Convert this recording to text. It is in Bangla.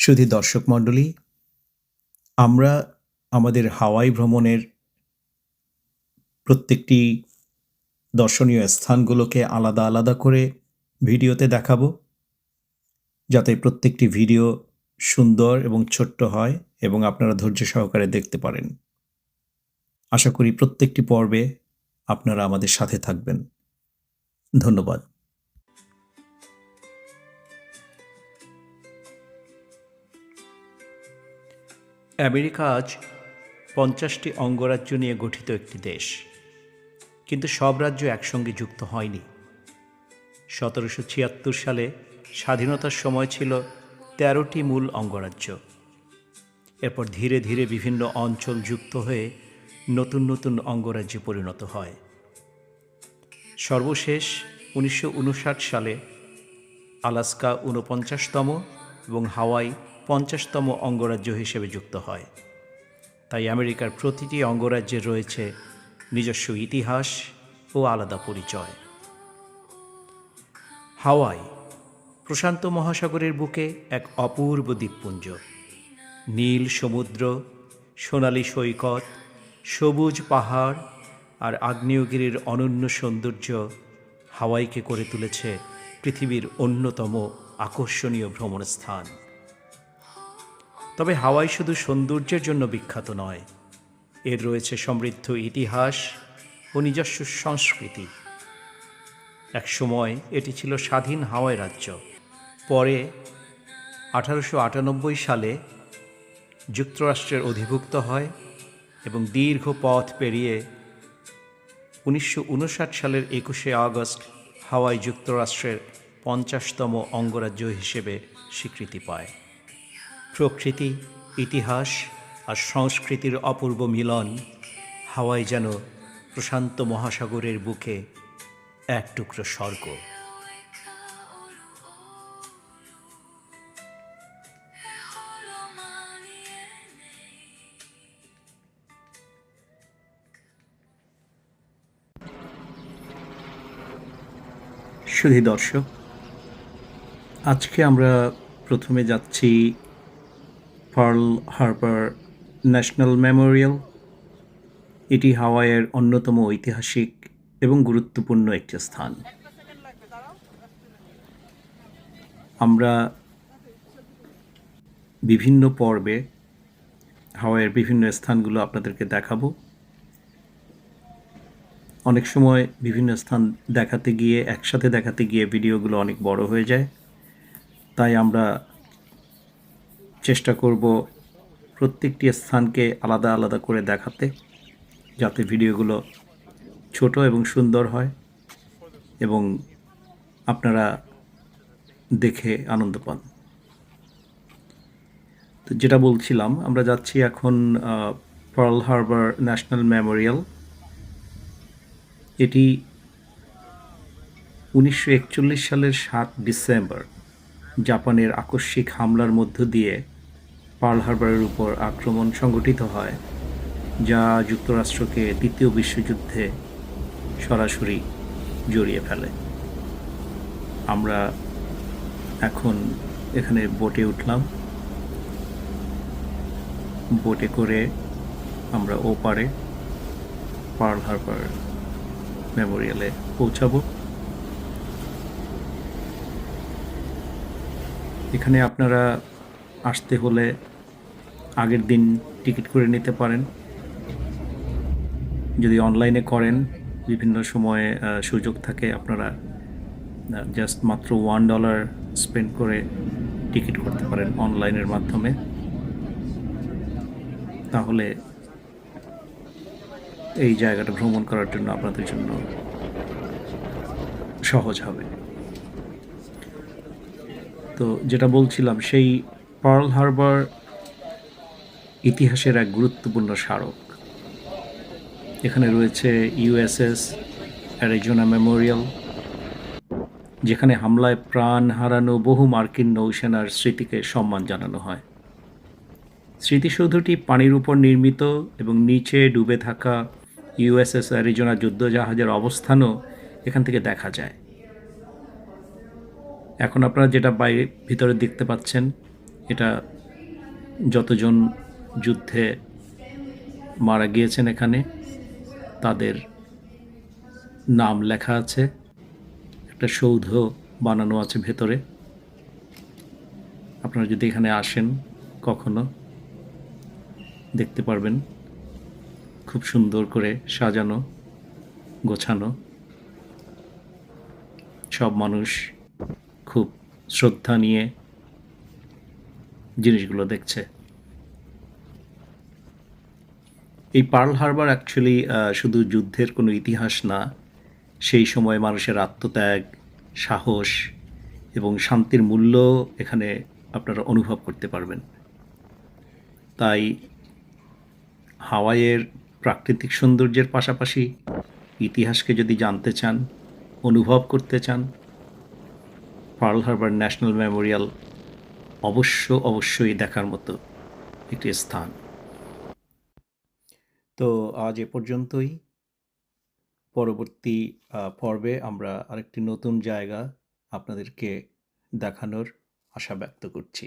সুধী দর্শক মণ্ডলী, আমরা আমাদের হাওয়াই ভ্রমণের প্রত্যেকটি দর্শনীয় স্থানগুলোকে আলাদা আলাদা করে ভিডিওতে দেখাবো, যাতে প্রত্যেকটি ভিডিও সুন্দর এবং ছোট্ট হয় এবং আপনারা ধৈর্য সহকারে দেখতে পারেন। আশা করি প্রত্যেকটি পর্বে আপনারা আমাদের সাথে থাকবেন। ধন্যবাদ। আমেরিকা আজ 50টি অঙ্গরাজ্য নিয়ে গঠিত একটি দেশ, কিন্তু সব রাজ্য একসঙ্গে যুক্ত হয়নি। 1776 সালে স্বাধীনতার সময় ছিল 13টি মূল অঙ্গরাজ্য। এরপর ধীরে ধীরে বিভিন্ন অঞ্চল যুক্ত হয়ে নতুন নতুন অঙ্গরাজ্যে পরিণত হয়। সর্বশেষ 1959 সালে আলাস্কা 49তম এবং হাওয়াই 50তম অঙ্গরাজ্য হিসেবে যুক্ত হয়। তাই আমেরিকার প্রতিটি অঙ্গরাজ্যের রয়েছে নিজস্ব ইতিহাস ও আলাদা পরিচয়। হাওয়াই প্রশান্ত মহাসাগরের বুকে এক অপূর্ব দ্বীপপুঞ্জ। নীল সমুদ্র, সোনালী সৈকত, সবুজ পাহাড় আর আগ্নেয়গিরির অনন্য সৌন্দর্য হাওয়াইকে করে তুলেছে পৃথিবীর অন্যতম আকর্ষণীয় ভ্রমণ স্থান। তবে হাওয়াই শুধু সৌন্দর্যের জন্য বিখ্যাত নয়, এর রয়েছে সমৃদ্ধ ইতিহাস ও নিজস্ব সংস্কৃতি। এক সময় এটি ছিল স্বাধীন হাওয়াই রাজ্য। পরে 1898 সালে যুক্তরাষ্ট্রের অধিভুক্ত হয় এবং দীর্ঘ পথ পেরিয়ে 1959 সালের 21শে আগস্ট হাওয়াই যুক্তরাষ্ট্রের 50তম অঙ্গরাজ্য হিসেবে স্বীকৃতি পায়। প্রকৃতি, ইতিহাস আর সংস্কৃতির অপূর্ব মিলন হাওয়াই যেন প্রশান্ত মহাসাগরের বুকে এক টুকরো স্বর্গ। সুধী দর্শক, আজকে আমরা প্রথমে যাচ্ছি পার্ল হারবার ন্যাশনাল মেমোরিয়াল। এটি হাওয়াইয়ের অন্যতম ঐতিহাসিক এবং গুরুত্বপূর্ণ একটি স্থান। আমরা বিভিন্ন পর্বে হাওয়াইয়ের বিভিন্ন স্থানগুলো আপনাদেরকে দেখাবো। অনেক সময় বিভিন্ন স্থান একসাথে দেখাতে গিয়ে ভিডিওগুলো অনেক বড় হয়ে যায়, তাই আমরা চেষ্টা করব প্রত্যেকটি স্থানকে আলাদা আলাদা করে দেখাতে, যাতে ভিডিওগুলো ছোট এবং সুন্দর হয় এবং আপনারা দেখে আনন্দ পান। তো যেটা বলছিলাম, আমরা যাচ্ছি এখন পার্ল হারবার ন্যাশনাল মেমোরিয়াল। এটি 1941 সালের 7 ডিসেম্বর জাপানের আকস্মিক হামলার মধ্য দিয়ে পার্ল হারবারের উপর আক্রমণ সংঘটিত হয়, যা যুক্তরাষ্ট্রকে দ্বিতীয় বিশ্বযুদ্ধে সরাসরি জড়িয়ে ফেলে। আমরা এখন এখানে বোটে উঠলাম। বোটে করে আমরা ওপারে পার্ল হারবার মেমোরিয়ালে পৌঁছাবো। এখানে আপনারা আসতে হলে আগের দিন টিকিট করে নিতে পারেন। যদি অনলাইনে করেন, বিভিন্ন সময়ে সুযোগ থাকে, আপনারা জাস্ট মাত্র $1 স্পেন্ড করে টিকিট করতে পারেন অনলাইনের মাধ্যমে। তাহলে এই জায়গাটা ভ্রমণ করার জন্য আপনাদের জন্য সহজ হবে। তো যেটা বলছিলাম, সেই পার্ল হারবার ইতিহাসের এক গুরুত্বপূর্ণ স্মারক। এখানে রয়েছে USS অ্যারিজোনা মেমোরিয়াল, যেখানে হামলায় প্রাণ হারানো বহু মার্কিন নৌসেনার স্মৃতিকে সম্মান জানানো হয়। স্মৃতিসৌধটি পানির উপর নির্মিত এবং নিচে ডুবে থাকা USS অ্যারিজোনা যুদ্ধজাহাজের অবস্থানও এখান থেকে দেখা যায়। এখন আপনারা যেটা ভিতরে দেখতে পাচ্ছেন, এটা যতজন যুদ্ধে মারা গিয়েছেন এখানে তাদের নাম লেখা আছে। একটা সৌধ বানানো আছে ভেতরে। আপনারা যদি এখানে আসেন কখনো দেখতে পারবেন, খুব সুন্দর করে সাজানো গোছানো। সব মানুষ খুব শ্রদ্ধা নিয়ে জিনিসগুলো দেখছে। এই পার্ল হারবার অ্যাকচুয়ালি শুধু যুদ্ধের কোনো ইতিহাস না, সেই সময় মানুষের আত্মত্যাগ, সাহস এবং শান্তির মূল্য এখানে আপনারা অনুভব করতে পারবেন। তাই হাওয়াইয়ের প্রাকৃতিক সৌন্দর্যের পাশাপাশি ইতিহাসকে যদি জানতে চান, অনুভব করতে চান, পার্ল হারবার ন্যাশনাল মেমোরিয়াল অবশ্যই দেখার মতো একটি স্থান। তো আজ এ পর্যন্তই। পরবর্তী পর্বে আমরা আরেকটি নতুন জায়গা আপনাদেরকে দেখানোর আশা ব্যক্ত করছি।